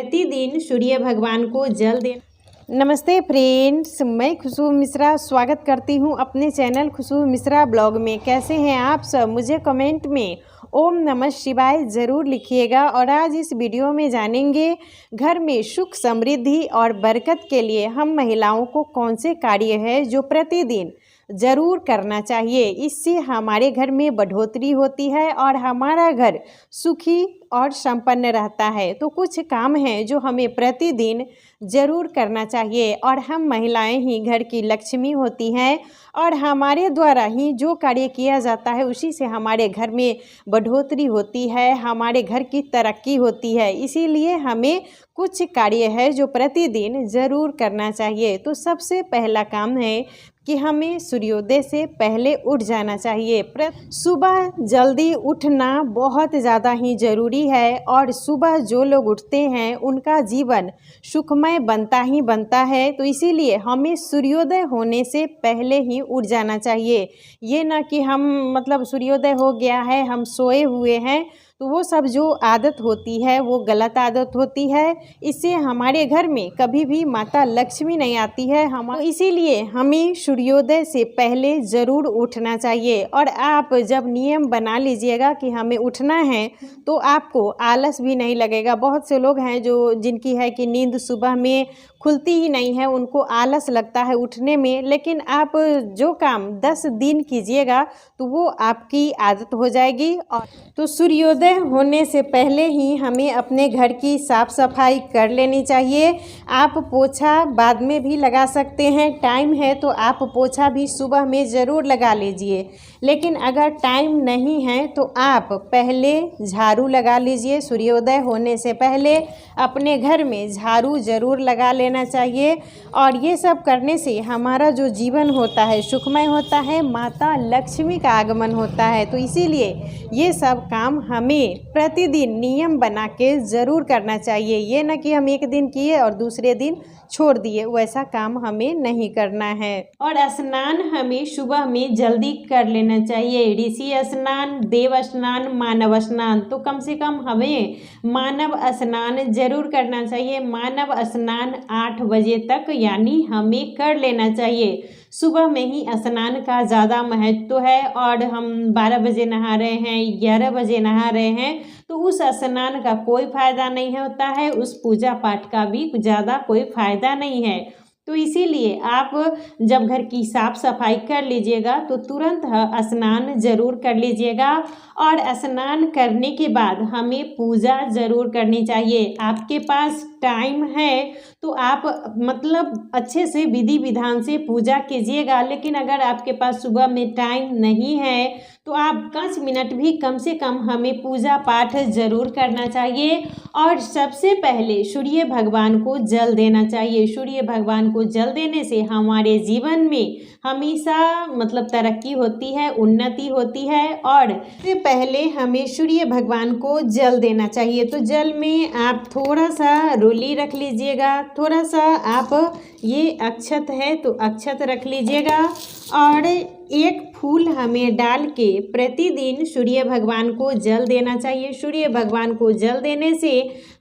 प्रतिदिन सूर्य भगवान को जल देना। नमस्ते फ्रेंड्स, मैं खुशबू मिश्रा स्वागत करती हूं अपने चैनल खुशबू मिश्रा ब्लॉग में। कैसे हैं आप सब? मुझे कमेंट में ओम नमः शिवाय ज़रूर लिखिएगा। और आज इस वीडियो में जानेंगे घर में सुख समृद्धि और बरकत के लिए हम महिलाओं को कौन से कार्य है जो प्रतिदिन ज़रूर करना चाहिए। इससे हमारे घर में बढ़ोतरी होती है और हमारा घर सुखी और संपन्न रहता है। तो कुछ काम हैं जो हमें प्रतिदिन ज़रूर करना चाहिए। और हम महिलाएं ही घर की लक्ष्मी होती हैं और हमारे द्वारा ही जो कार्य किया जाता है उसी से हमारे घर में बढ़ोतरी होती है, हमारे घर की तरक्की होती है। इसीलिए हमें कुछ कार्य है जो प्रतिदिन ज़रूर करना चाहिए। तो सबसे पहला काम है कि हमें सूर्योदय से पहले उठ जाना चाहिए। सुबह जल्दी उठना बहुत ज़्यादा ही ज़रूरी है और सुबह जो लोग उठते हैं उनका जीवन सुखमय बनता ही बनता है। तो इसीलिए हमें सूर्योदय होने से पहले ही उठ जाना चाहिए। ये ना कि हम सूर्योदय हो गया है, हम सोए हुए हैं, तो वो सब जो आदत होती है वो गलत आदत होती है। इससे हमारे घर में कभी भी माता लक्ष्मी नहीं आती है। तो इसीलिए हमें सूर्योदय से पहले ज़रूर उठना चाहिए। और आप जब नियम बना लीजिएगा कि हमें उठना है तो आपको आलस भी नहीं लगेगा। बहुत से लोग हैं जिनकी है कि नींद सुबह में खुलती ही नहीं है, उनको आलस लगता है उठने में। लेकिन आप जो काम 10 दिन कीजिएगा तो वो आपकी आदत हो जाएगी। और तो सूर्योदय होने से पहले ही हमें अपने घर की साफ़ सफाई कर लेनी चाहिए। आप पोछा बाद में भी लगा सकते हैं, टाइम है तो आप पोछा भी सुबह में ज़रूर लगा लीजिए। लेकिन अगर टाइम नहीं है तो आप पहले झाड़ू लगा लीजिए। सूर्योदय होने से पहले अपने घर में झाड़ू ज़रूर लगा लेना चाहिए। और ये सब करने से हमारा जो जीवन होता है सुखमय होता है, माता लक्ष्मी का आगमन होता है। तो इसीलिए ये सब काम हमें प्रतिदिन नियम बना के ज़रूर करना चाहिए। ये ना कि हम एक दिन किए और दूसरे दिन छोड़ दिए, वैसा काम हमें नहीं करना है। और स्नान हमें सुबह में जल्दी कर लेना चाहिए। ऋषि स्नान, देव स्नान, मानव स्नान। तो कम से कम हमें मानव स्नान जरूर करना चाहिए। मानव स्नान 8 बजे तक यानी हमें कर लेना चाहिए। सुबह में ही स्नान का ज़्यादा महत्व है। और हम 12 बजे नहा रहे हैं, 11 बजे नहा रहे हैं, तो उस स्नान का कोई फ़ायदा नहीं होता है, उस पूजा पाठ का भी ज़्यादा कोई फ़ायदा नहीं है। तो इसीलिए आप जब घर की साफ़ सफाई कर लीजिएगा तो तुरंत स्नान ज़रूर कर लीजिएगा। और स्नान करने के बाद हमें पूजा ज़रूर करनी चाहिए। आपके पास टाइम है तो आप अच्छे से विधि विधान से पूजा कीजिएगा। लेकिन अगर आपके पास सुबह में टाइम नहीं है तो आप 5 मिनट भी कम से कम हमें पूजा पाठ ज़रूर करना चाहिए। और सबसे पहले सूर्य भगवान को जल देना चाहिए। सूर्य भगवान को जल देने से हमारे जीवन में हमेशा तरक्की होती है, उन्नति होती है। और इससे पहले हमें सूर्य भगवान को जल देना चाहिए। तो जल में आप थोड़ा सा रोली रख लीजिएगा, थोड़ा सा आप ये अक्षत है तो अक्षत रख लीजिएगा। और एक फूल हमें डाल के प्रतिदिन सूर्य भगवान को जल देना चाहिए। सूर्य भगवान को जल देने से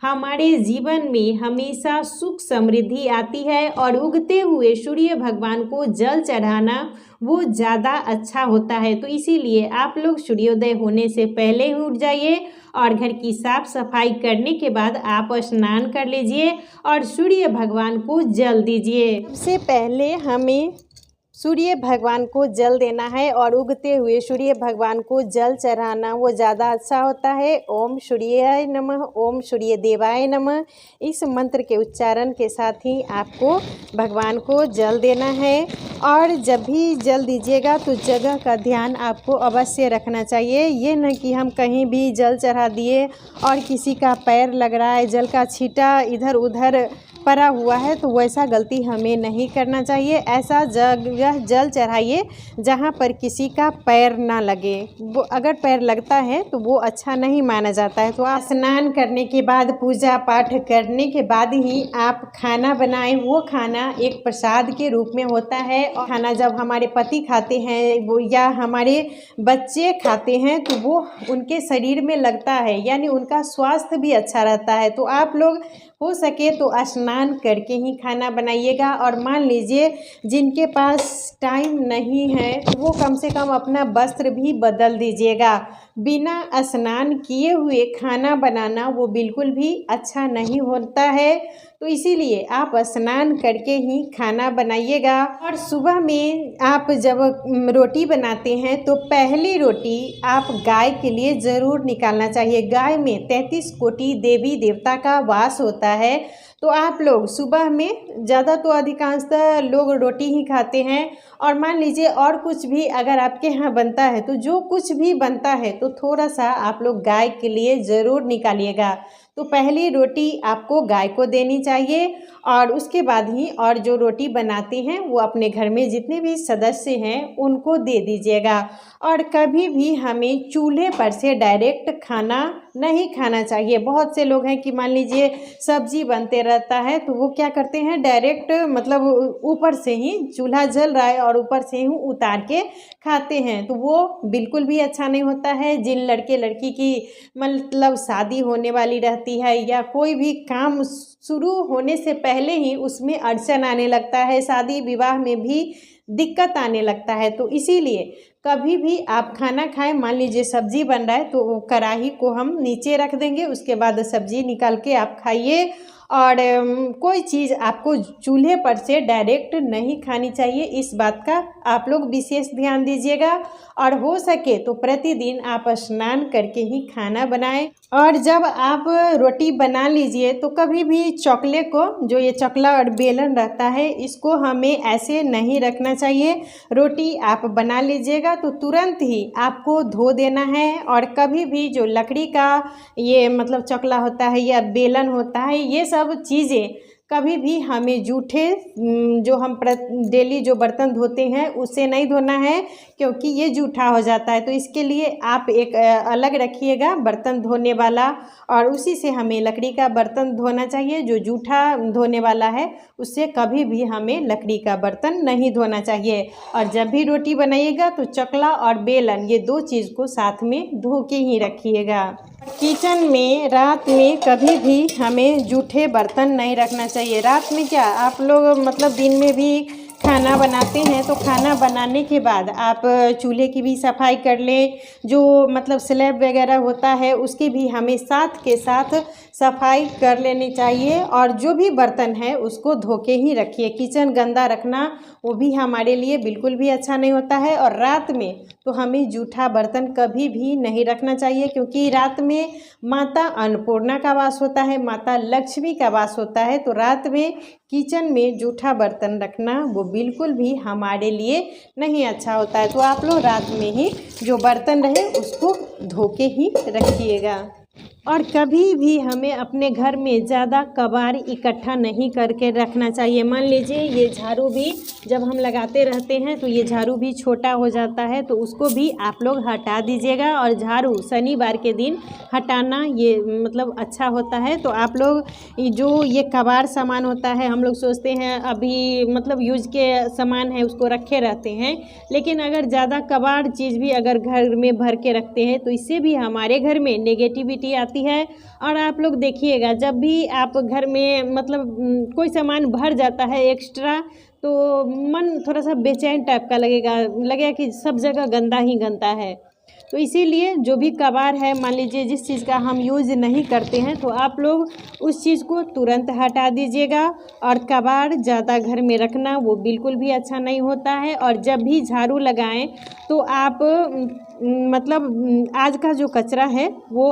हमारे जीवन में हमेशा सुख समृद्धि आती है। और उगते हुए सूर्य भगवान को जल चढ़ाना वो ज़्यादा अच्छा होता है। तो इसीलिए आप लोग सूर्योदय होने से पहले ही उठ जाइए और घर की साफ सफाई करने के बाद आप स्नान कर लीजिए और सूर्य भगवान को जल दीजिए। सबसे पहले हमें सूर्य भगवान को जल देना है और उगते हुए सूर्य भगवान को जल चढ़ाना वो ज़्यादा अच्छा होता है। ओम सूर्याय नमः, ओम सूर्य देवाय नमः, इस मंत्र के उच्चारण के साथ ही आपको भगवान को जल देना है। और जब भी जल दीजिएगा तो जगह का ध्यान आपको अवश्य रखना चाहिए। ये न कि हम कहीं भी जल चढ़ा दिए और किसी का पैर लग रहा है, जल का छींटा इधर उधर पड़ा हुआ है, तो वैसा गलती हमें नहीं करना चाहिए। ऐसा जगह जल चढ़ाइए जहाँ पर किसी का पैर ना लगे। वो अगर पैर लगता है तो वो अच्छा नहीं माना जाता है। तो आप स्नान करने के बाद, पूजा पाठ करने के बाद ही आप खाना बनाएं। वो खाना एक प्रसाद के रूप में होता है। और खाना जब हमारे पति खाते हैं वो या हमारे बच्चे खाते हैं तो वो उनके शरीर में लगता है, यानी उनका स्वास्थ्य भी अच्छा रहता है। तो आप लोग हो सके तो स्नान करके ही खाना बनाइएगा। और मान लीजिए जिनके पास टाइम नहीं है तो वो कम से कम अपना वस्त्र भी बदल दीजिएगा। बिना स्नान किए हुए खाना बनाना वो बिल्कुल भी अच्छा नहीं होता है, तो इसीलिए आप स्नान करके ही खाना बनाइएगा। और सुबह में आप जब रोटी बनाते हैं तो पहली रोटी आप गाय के लिए ज़रूर निकालना चाहिए। गाय में 33 कोटि देवी देवता का वास होता है, तो आप लोग सुबह में ज़्यादा तो अधिकांशतः लोग रोटी ही खाते हैं। और मान लीजिए और कुछ भी अगर आपके यहाँ बनता है तो जो कुछ भी बनता है तो थोड़ा सा आप लोग गाय के लिए ज़रूर निकालिएगा। तो पहली रोटी आपको गाय को देनी चाहिए और उसके बाद ही और जो रोटी बनाते हैं वो अपने घर में जितने भी सदस्य हैं उनको दे दीजिएगा। और कभी भी हमें चूल्हे पर से डायरेक्ट खाना नहीं खाना चाहिए। बहुत से लोग हैं कि मान लीजिए सब्जी बनते रहता है तो वो क्या करते हैं, डायरेक्ट मतलब ऊपर से ही चूल्हा जल रहा है और ऊपर से ही उतार के खाते हैं, तो वो बिल्कुल भी अच्छा नहीं होता है। जिन लड़के लड़की की मतलब शादी होने वाली रहती है या कोई भी काम शुरू होने से पहले ही उसमें अड़चन आने लगता है, शादी विवाह में भी दिक्कत आने लगता है, तो इसीलिए कभी भी आप खाना खाएं, मान लीजिए सब्जी बन रहा है तो कढ़ाई को हम नीचे रख देंगे, उसके बाद सब्जी निकाल के आप खाइए। और कोई चीज़ आपको चूल्हे पर से डायरेक्ट नहीं खानी चाहिए, इस बात का आप लोग विशेष ध्यान दीजिएगा। और हो सके तो प्रतिदिन आप स्नान करके ही खाना बनाएं। और जब आप रोटी बना लीजिए तो कभी भी चकले को, जो ये चकला और बेलन रहता है, इसको हमें ऐसे नहीं रखना चाहिए। रोटी आप बना लीजिएगा तो तुरंत ही आपको धो देना है। और कभी भी जो लकड़ी का ये मतलब चकला होता है या बेलन होता है, ये सब चीज़ें कभी भी हमें जूठे जो हम डेली जो बर्तन धोते हैं उससे नहीं धोना है, क्योंकि ये जूठा हो जाता है। तो इसके लिए आप एक अलग रखिएगा बर्तन धोने वाला, और उसी से हमें लकड़ी का बर्तन धोना चाहिए। जो जूठा धोने वाला है उससे कभी भी हमें लकड़ी का बर्तन नहीं धोना चाहिए। और जब भी रोटी बनाइएगा तो चकला और बेलन ये दो चीज़ को साथ में धो के ही रखिएगा। किचन में रात में कभी भी हमें जूठे बर्तन नहीं रखना चाहिए। रात में क्या आप लोग मतलब दिन में भी खाना बनाते हैं तो खाना बनाने के बाद आप चूल्हे की भी सफाई कर लें, जो मतलब स्लैब वगैरह होता है उसकी भी हमें साथ के साथ सफाई कर लेनी चाहिए। और जो भी बर्तन है उसको धो के ही रखिए। किचन गंदा रखना वो भी हमारे लिए बिल्कुल भी अच्छा नहीं होता है। और रात में तो हमें जूठा बर्तन कभी भी नहीं रखना चाहिए, क्योंकि रात में माता अन्नपूर्णा का वास होता है, माता लक्ष्मी का वास होता है। तो रात में किचन में जूठा बर्तन रखना वो बिल्कुल भी हमारे लिए नहीं अच्छा होता है। तो आप लोग रात में ही जो बर्तन रहे उसको धो के ही रखिएगा। और कभी भी हमें अपने घर में ज़्यादा कबाड़ इकट्ठा नहीं करके रखना चाहिए। मान लीजिए ये झाड़ू भी जब हम लगाते रहते हैं तो ये झाड़ू भी छोटा हो जाता है, तो उसको भी आप लोग हटा दीजिएगा। और झाड़ू शनिवार के दिन हटाना ये मतलब अच्छा होता है। तो आप लोग जो ये कबाड़ सामान होता है, हम लोग सोचते हैं अभी मतलब यूज के सामान है उसको रखे रहते हैं, लेकिन अगर ज़्यादा कबाड़ चीज़ भी अगर घर में भर के रखते हैं तो इससे भी हमारे घर में नेगेटिविटी आती है। और आप लोग देखिएगा जब भी आप घर में मतलब कोई सामान भर जाता है एक्स्ट्रा, तो मन थोड़ा सा बेचैन टाइप का लगेगा कि सब जगह गंदा ही गंदा है। तो इसीलिए जो भी कबाड़ है, मान लीजिए जिस चीज़ का हम यूज़ नहीं करते हैं तो आप लोग उस चीज़ को तुरंत हटा दीजिएगा। और कबाड़ ज़्यादा घर में रखना वो बिल्कुल भी अच्छा नहीं होता है। और जब भी झाड़ू लगाएं तो आप मतलब आज का जो कचरा है वो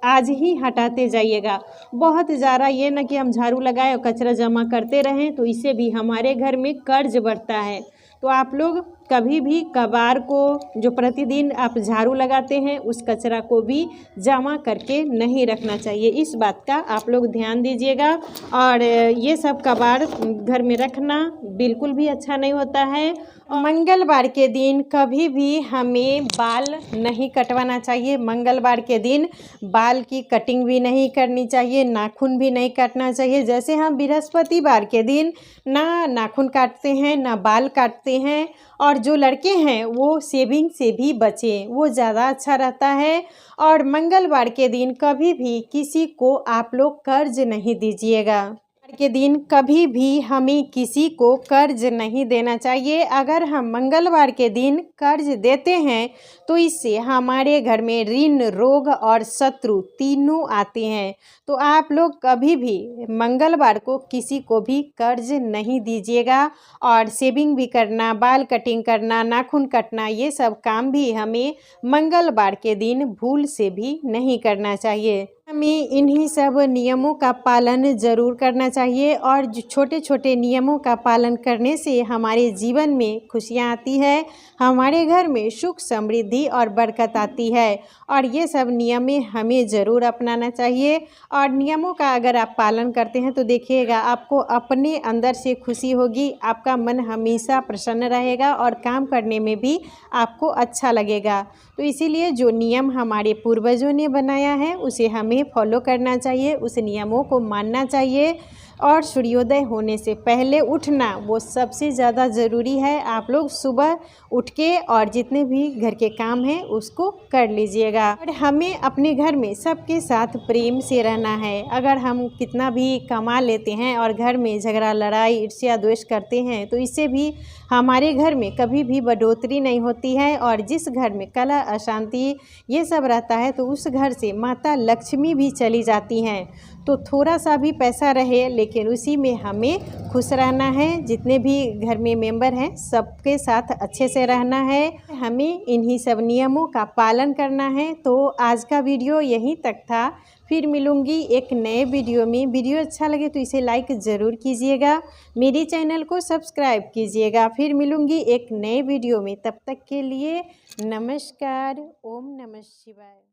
आज ही हटाते जाइएगा। बहुत ज़्यादा ये ना कि हम झाड़ू लगाए और कचरा जमा करते रहें, तो इससे भी हमारे घर में कर्ज बढ़ता है। तो आप लोग कभी भी कबाड़ को जो प्रतिदिन आप झाड़ू लगाते हैं उस कचरा को भी जमा करके नहीं रखना चाहिए, इस बात का आप लोग ध्यान दीजिएगा। और ये सब कबाड़ घर में रखना बिल्कुल भी अच्छा नहीं होता है। मंगलवार के दिन कभी भी हमें बाल नहीं कटवाना चाहिए। मंगलवार के दिन बाल की कटिंग भी नहीं करनी चाहिए, नाखून भी नहीं काटना चाहिए। जैसे हम बृहस्पतिवार के दिन ना नाखून काटते हैं ना बाल काटते हैं, और जो लड़के हैं वो शेविंग से भी बचें, वो ज़्यादा अच्छा रहता है। और मंगलवार के दिन कभी भी किसी को आप लोग कर्ज नहीं दीजिएगा। के दिन कभी भी हमें किसी को कर्ज नहीं देना चाहिए। अगर हम मंगलवार के दिन कर्ज देते हैं तो इससे हमारे घर में ऋण, रोग और शत्रु तीनों आते हैं। तो आप लोग कभी भी मंगलवार को किसी को भी कर्ज नहीं दीजिएगा। और शेविंग भी करना, बाल कटिंग करना, नाखून काटना, ये सब काम भी हमें मंगलवार के दिन भूल से भी नहीं करना चाहिए। हमें इन्हीं सब नियमों का पालन ज़रूर करना चाहिए। और जो छोटे छोटे नियमों का पालन करने से हमारे जीवन में खुशियाँ आती है, हमारे घर में सुख, समृद्धि और बरकत आती है। और ये सब नियमें हमें ज़रूर अपनाना चाहिए। और नियमों का अगर आप पालन करते हैं तो देखिएगा आपको अपने अंदर से खुशी होगी, आपका मन हमेशा प्रसन्न रहेगा और काम करने में भी आपको अच्छा लगेगा। तो इसीलिए जो नियम हमारे पूर्वजों ने बनाया है उसे हमें फॉलो करना चाहिए, उस नियमों को मानना चाहिए। और सूर्योदय होने से पहले उठना वो सबसे ज़्यादा ज़रूरी है। आप लोग सुबह उठ के और जितने भी घर के काम हैं उसको कर लीजिएगा। और हमें अपने घर में सबके साथ प्रेम से रहना है। अगर हम कितना भी कमा लेते हैं और घर में झगड़ा, लड़ाई, ईर्ष्या, द्वेष करते हैं तो इससे भी हमारे घर में कभी भी बढ़ोतरी नहीं होती है। और जिस घर में कलह, अशांति ये सब रहता है तो उस घर से माता लक्ष्मी भी चली जाती हैं। तो थोड़ा सा भी पैसा रहे लेकिन उसी में हमें खुश रहना है। जितने भी घर में मेंबर हैं सबके साथ अच्छे से रहना है। हमें इन्हीं सब नियमों का पालन करना है। तो आज का वीडियो यहीं तक था। फिर मिलूंगी एक नए वीडियो में। वीडियो अच्छा लगे तो इसे लाइक ज़रूर कीजिएगा, मेरी चैनल को सब्सक्राइब कीजिएगा। फिर मिलूंगी एक नए वीडियो में, तब तक के लिए नमस्कार। ओम नमः शिवाय।